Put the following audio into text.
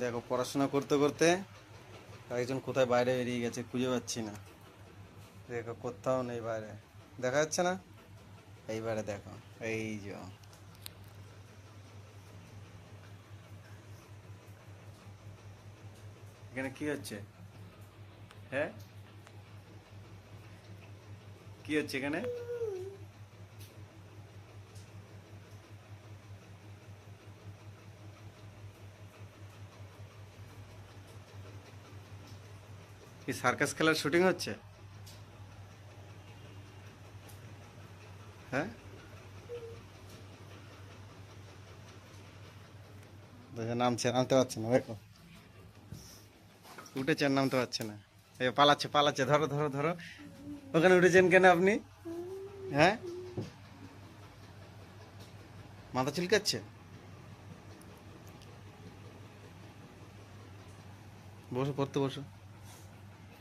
দেখো পড়াশোনা করতে করতে একজন কোথায় বাইরে বেরিয়ে গেছে, খুঁজে পাচ্ছি না। দেখো কোথাও নেই বাইরে, দেখা যাচ্ছে না। এইবারে দেখো, এই যে এখানে কি হচ্ছে? হ্যাঁ, কি হচ্ছে এখানে? কি সার্কাস খেলার শুটিং হচ্ছে? হ্যাঁ, দেখো নামছে, নামতে পারছে না, দেখো উঠেছে আর নামতে পারছে না। এই পালাচ্ছে পালাচ্ছে, ধরো ধরো ধরো। ওখানে উঠেছেন কেন আপনি? হ্যাঁ, মাথা চুলকাচ্ছে। বসো, পড়তে বসো।